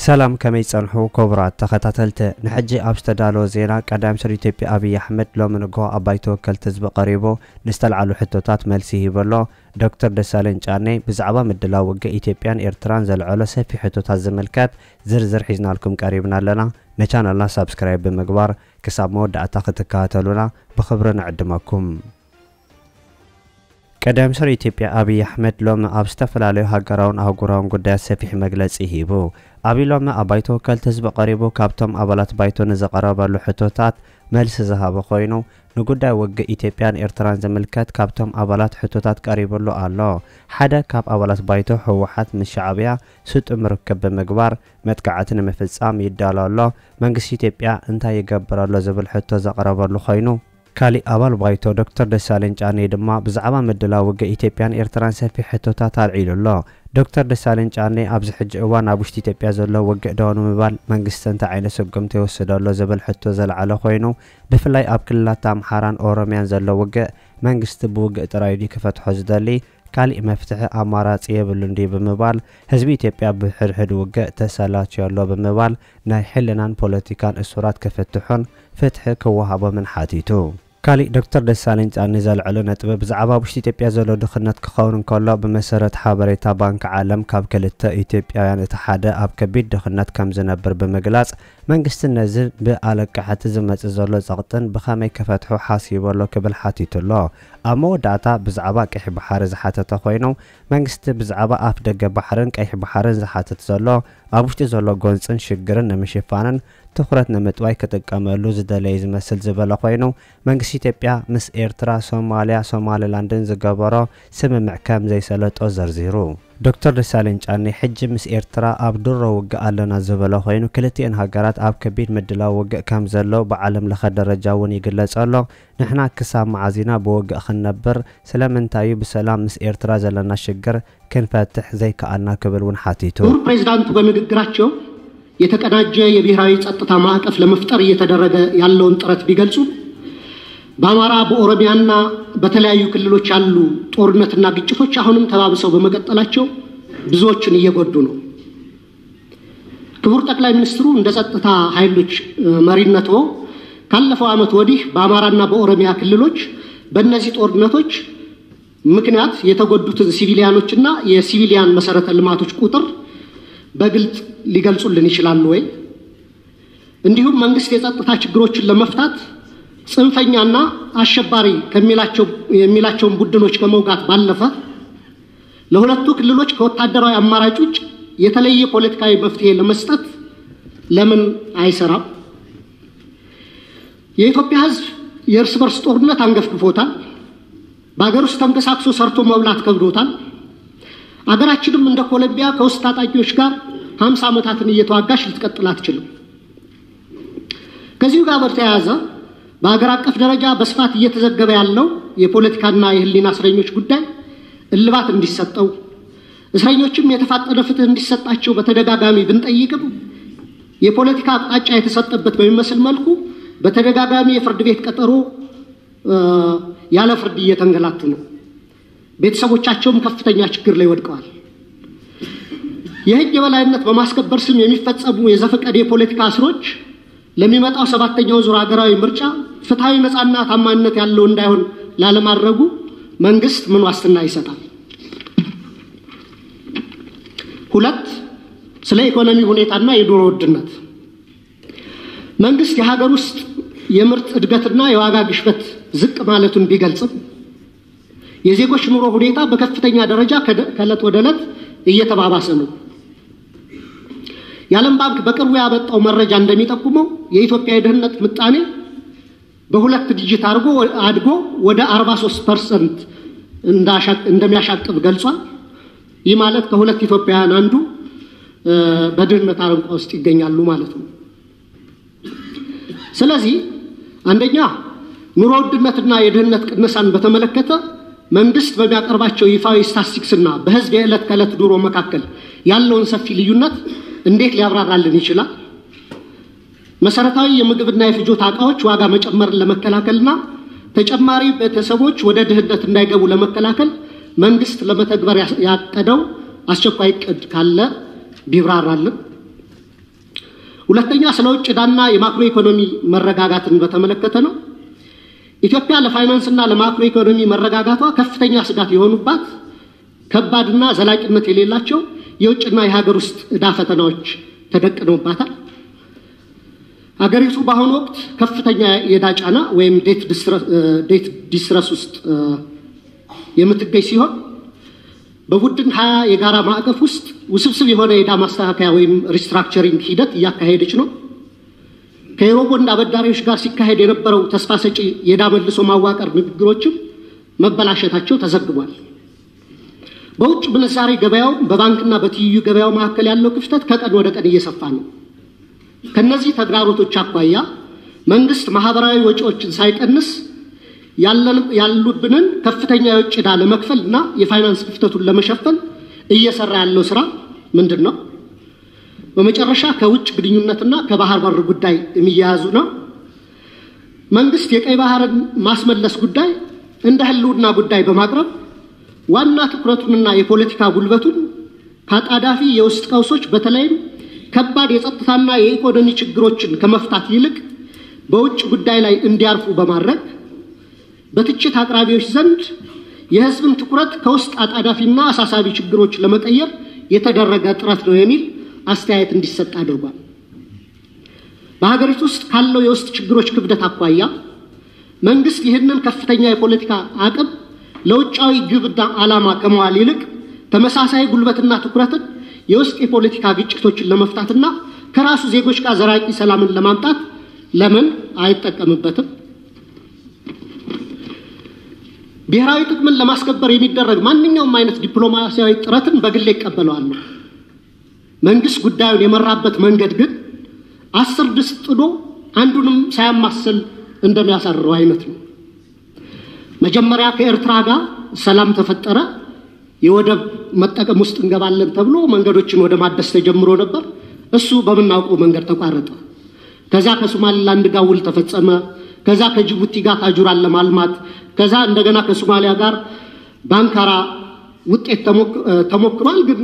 سلام كمي صنحو كبرات تخاتلت نحجي ابستدالو زينا قدام سر ኢትዮጵያ አብይ አህመድ ለምንጎ አባይ ተወከልት ህዝብ ቀሪቦ ንስተልዓሉ ሕቶታት መልሲ ይበሎ ዶክተር ደሳለኝ ጫኔ ብዛዕባ ምድላው ወገ ኢትዮጵያን ኤርትራን ዘልዓሎ ሰፊ ሕቶታት ዘመልከት ዝርዝር ሒዝናልኩም ቀሪብና ኣለና ነቻናልና ሰብስክራይብ በመግባር ከሳብ መወዳእታ ክትከታተሉና በخبرና ዕድማኩም قدام سر ኢትዮጵያ አብይ አህመድ ሎም አብስተፈላለዩ ሃገራውን አህጉራውን ጉዳይ ሰፊሕ መግለጽ ይሂቡ አብይ ሎም አባይ ተወከልት ህዝብ ቀሪቦ ካብቶም አባላት ባይቶን ዘቀረባሉ ሕቶታት መልስ ዝሃበ ኮይኑ ንጉዳይ ወገ ኢትዮጵያን ኤርትራን ዘመልከት ካብቶም አባላት ሕቶታት ቀሪበሉ ኣሎ ሓደ ካብ አባላት ባይቶ ህወሓት ምሻዕብያ ስጡም ርከብ በመግባር መጥቃዕትን መፈጻም ይዳላሎ መንግስት ኢትዮጵያ እንታይ ይገብራሎ ዝብል ሕቶ ዘቀረበሉ ኮይኑ كالي أول بايتو دكتور دسالين جاني دما بزعبا مدلا وقا إتيبيان إرتران سفي حتوتا تالعيل الله دكتور دسالين جاني أبز حج اوان أبوش تيبيا زلو وقا دوانو مبال منقستان تاعينا سبقم تيوسدو الله زبل حتو زل على خوينو بفلاي أب كلا تام حاران أوروميان زلو وقا منقست بوقا ترايدي كفت حزدالي كالي مفتح أمارات يبلون دي بمبال هزبي تيبيا بحرحد وقا تسالات يالو بمبال ناي حلنان بوليتيكان السورات كفتحون فتح كوهابا من حاتيتو كالي دكتور دسالين جاني زلعلو نتبه بزعبا بوشت إتيبيا زلو دخنت كخون كولو بمسارة حابريتا بانك عالم كاب كالتا إتيبيا يعني تحادا أب كبير دخنت كم زنبر بمقلاص منقست النزل بآلك حتى زمت زلو زغطن بخامي كفتحو حاسيب ولو كبل حاتيتو الله أمو داتا بزعبا كيح بحار زحاتة تخوينو منقست بزعبا أف دقا بحرن كيح بحارن زحاتة زلو أبوشت زلو قونسن شقرن نمشيفانن تخرت نمتواي كتقاملو زداليز مسل زبالا خوينو منقس ኢትዮጵያ ምስ ኤርትራ ሶማሊያ ሶማሊላንድን ዝገበሮ ስምምዕ ከም ዘይሰለጦ ዘርዚሩ ዶክተር ደሳለኝ ጫኔ ሕጅ ምስ ኤርትራ ኣብ ድሮ ውግእ ኣለና ዝበለ ኮይኑ ክልቲአን ሃገራት ኣብ ከቢድ ምድላው ውግእ ከም ዘሎ ብዓለም ለኸ ደረጃ እውን ይግለጽ ኣሎ ንሕና ክሳብ መዓዚና ብውግእ ክንነብር ስለምንታዩ ብሰላም ምስ ኤርትራ ዘለና ሽግር ክንፈትሕ ዘይከኣልና ክብል እውን ሓቲቱ ፕሬዝዳንቱ በንግግራቸው የተቀናጀ የብሔራዊ ጸጥታ ማዕቀፍ ለመፍጠር እየተደረገ ያለውን ጥረት ቢገልጹ በአማራ በኦሮሚያና በተለያዩ ክልሎች ያሉ ጦርነትና ግጭቶች አሁንም ተባብሰው በመቀጠላቸው ብዙዎችን እየጎዱ ነው ክቡር ጠቅላይ ሚኒስትሩ እንደ ጸጥታ ኃይሎች መሪነቱ ካለፈው ዓመት ወዲህ በአማራና በኦሮሚያ ክልሎች በእነዚህ ጦርነቶች ምክንያት የተጎዱት ሲቪሊያኖችና የሲቪሊያን መሰረተ ልማቶች ቁጥር በግልጽ ሊገልጹልን ይችላሉ ወይ እንዲሁም መንግስት የጸጥታ ችግሮችን ለመፍታት ጽንፈኛና አሸባሪ የሚላቸው ቡድኖች ከመውጋት ባለፈ ለሁለቱ ክልሎች ከወታደራዊ አማራጮች የተለየ ፖለቲካዊ መፍትሄ ለመስጠት ለምን አይሰራም የኢትዮጵያ ሕዝብ የእርስ በርስ ጦርነት አንገፍግፎታል በአገር ውስጥ ተንቀሳቅሶ ሰርቶ መብላት ከብዶታል አገራችንም እንደ ኮሎምቢያ ከውስጥ ታጣቂዎች ጋር 50 ዓመታትን እየተዋጋች ልትቀጥል አትችልም ከዚሁ ጋር በተያያዘ በአገር አቀፍ ደረጃ በስፋት እየተዘገበ ያለው የፖለቲካና የህሊና እስረኞች ጉዳይ እልባት እንዲሰጠው እስረኞችም የተፋጠነ ፍትህ እንዲሰጣቸው በተደጋጋሚ ብንጠይቅም የፖለቲካ አቅጣጫ የተሰጠበት በሚመስል መልኩ በተደጋጋሚ የፍርድ ቤት ቀጠሮ ያለ ፍርድ እየተንገላቱ ነው ቤተሰቦቻቸውም ከፍተኛ ችግር ላይ ወድቀዋል የህግ የበላይነት በማስከበር ስም የሚፈጸሙ የዘፈቀደ የፖለቲካ እስሮች ለሚመጣው 7ኛው ዙር ሀገራዊ ምርጫ ፍትሃዊ ነፃና ታማኝነት ያለው እንዳይሆን ላለማድረጉ መንግስት ምን ዋስትና ይሰጣል ሁለት ስለ ኢኮኖሚ ሁኔታና የዶሮ ውድነት መንግስት የሀገር ውስጥ የምርት እድገትና የዋጋ ግሽበት ዝቅ ማለቱን ቢገልጽም የዜጎች ኑሮ ሁኔታ በከፍተኛ ደረጃ ከለት ወደ ለት እየተባባሰ ነው የዓለም ባንክ በቅርቡ ያወጣው መረጃ እንደሚጠቁመው የኢትዮጵያ የድህነት ምጣኔ በሁለት ዲጂት አድጎ ወደ 43% እንደሚያሻቅብ ገልጿል ይህ ማለት ከሁለት ኢትዮጵያውያን አንዱ በድህነት አረንቋ ውስጥ ይገኛሉ ማለት ነው ስለዚህ አንደኛ ኑሮ ውድነትና የድህነት ቅነሳን በተመለከተ መንግስት በሚያቀርባቸው ይፋዊ ስታቲስቲክስና በህዝብ የዕለት ከዕለት ኑሮ መካከል ያለውን ሰፊ ልዩነት እንዴት ሊያብራራልን ይችላል መሰረታዊ የምግብና የፍጆታ ዕቃዎች ዋጋ መጨመርን ለመከላከልና ተጨማሪ ቤተሰቦች ወደ ድህነት እንዳይገቡ ለመከላከል መንግስት ለመተግበር ያቀደው አስቸኳይ ዕቅድ ካለ ቢብራራልን ሁለተኛ ስለ ውጭ ዕዳና የማክሮ ኢኮኖሚ መረጋጋትን በተመለከተ ነው። ኢትዮጵያ ለፋይናንስና ለማክሮ ኢኮኖሚ መረጋጋቷ ከፍተኛ ስጋት የሆኑባት ከባድና ዘላቂነት የሌላቸው የውጭና የሀገር ውስጥ ዕዳ ፈተናዎች ተደቅነውባታል። ሀገሪቱ በአሁኑ ወቅት ከፍተኛ የዕዳ ጫና ወይም ዴት ዲስትረስ ውስጥ የምትገኝ ሲሆን በቡድን 20 የጋራ ማዕቀፍ ውስጥ ውስብስብ የሆነ የዕዳ ማስተካከያ ወይም ሪስትራክቸሪንግ ሂደት እያካሄደች ነው። ከዩሮቦንድ አበዳሪዎች ጋር ሲካሄድ የነበረው ተስፋ ሰጪ የዕዳ መልሶ ማዋቀር ንግግሮችም መበላሸታቸው ተዘግቧል። በውጭ ምንዛሬ ገበያው በባንክና በትይዩ ገበያው መካከል ያለው ክፍተት ከቀን ወደ ቀን እየሰፋ ነው። ከነዚህ ተግዳሮቶች አኳያ መንግስት ማህበራዊ ወጪዎችን ሳይቀንስ ያሉብንን ከፍተኛ የውጭ ዕዳ ለመክፈልና የፋይናንስ ክፍተቱን ለመሸፈን እየሰራ ያለው ስራ ምንድነው? በመጨረሻ ከውጭ ግንኙነትና ከባህር በር ጉዳይ የሚያያዙ ነው። መንግስት የቀይ ባህርን ማስመለስ ጉዳይ እንደ ህልውና ጉዳይ በማቅረብ ዋና ትኩረቱንና የፖለቲካ ጉልበቱን ከአጣዳፊ የውስጥ ቀውሶች በተለይም ከባድ የጸጥታና የኢኮኖሚ ችግሮችን ከመፍታት ይልቅ በውጭ ጉዳይ ላይ እንዲያርፉ በማድረግ በትችት አቅራቢዎች ዘንድ የህዝብን ትኩረት ከውስጥ አጣዳፊና አሳሳቢ ችግሮች ለመቀየር የተደረገ ጥረት ነው የሚል አስተያየት እንዲሰጥ አድርጓል። በሀገሪቱ ውስጥ ካለው የውስጥ ችግሮች ክብደት አኳያ መንግስት ይህንን ከፍተኛ የፖለቲካ አቅም ለውጫዊ ግብና ዓላማ ከመዋል ይልቅ ተመሳሳይ ጉልበትና ትኩረትን የውስጥ የፖለቲካ ግጭቶችን ለመፍታትና ከራሱ ዜጎች ጋር ዘላቂ ሰላምን ለማምጣት ለምን አይጠቀምበትም? ብሔራዊ ጥቅምን ለማስከበር የሚደረግ ማንኛውም አይነት ዲፕሎማሲያዊ ጥረትን በግል ይቀበለዋል። መንግስት ጉዳዩን የመራበት መንገድ ግን 10 ድስት ጥዶ አንዱንም ሳያማስል እንደሚያሳርረው አይነት ነው። መጀመሪያ ከኤርትራ ጋር ሰላም ተፈጠረ፣ የወደብ መጠቀም ውስጥ እንገባለን ተብሎ መንገዶችን ወደ ማደስ ተጀምሮ ነበር። እሱ በመናውቀው መንገድ ተቋረጠ። ከዛ ከሶማሊላንድ ጋር ውል ተፈጸመ። ከዛ ከጅቡቲ ጋር ታጁራን ለማልማት ከዛ እንደገና ከሶማሊያ ጋር ባንካራ ውጤት ተሞክሯል። ግን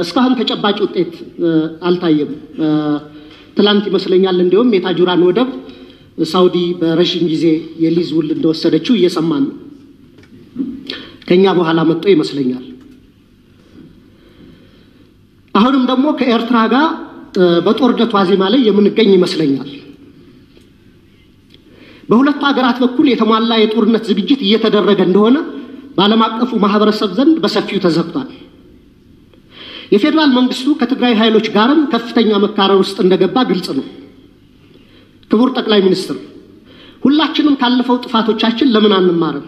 እስካሁን ተጨባጭ ውጤት አልታየም። ትላንት ይመስለኛል እንደውም የታጁራን ወደብ ሳውዲ በረጅም ጊዜ የሊዝ ውል እንደወሰደችው እየሰማን ነው። ከኛ በኋላ መጥቶ ይመስለኛል። አሁንም ደግሞ ከኤርትራ ጋር በጦርነት ዋዜማ ላይ የምንገኝ ይመስለኛል። በሁለቱ ሀገራት በኩል የተሟላ የጦርነት ዝግጅት እየተደረገ እንደሆነ በዓለም አቀፉ ማህበረሰብ ዘንድ በሰፊው ተዘግቷል። የፌደራል መንግስቱ ከትግራይ ኃይሎች ጋርም ከፍተኛ መካረር ውስጥ እንደገባ ግልጽ ነው። ክቡር ጠቅላይ ሚኒስትር፣ ሁላችንም ካለፈው ጥፋቶቻችን ለምን አንማርም?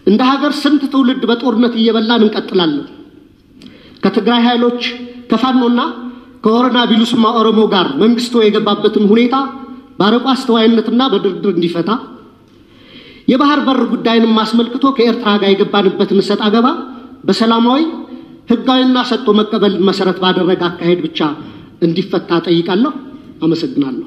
እንደ ሀገር ስንት ትውልድ በጦርነት እየበላን እንቀጥላለን? ከትግራይ ኃይሎች ከፋኖና ከወረና ቢሉስማ ኦሮሞ ጋር መንግስቱ የገባበትን ሁኔታ ባረቋ አስተዋይነትና በድርድር እንዲፈታ የባህር በር ጉዳይንም ማስመልክቶ ከኤርትራ ጋር የገባንበትን ሰጣ ገባ በሰላማዊ ህጋዊና ሰጥቶ መቀበል መሰረት ባደረገ አካሄድ ብቻ እንዲፈታ ጠይቃለሁ። አመሰግናለሁ።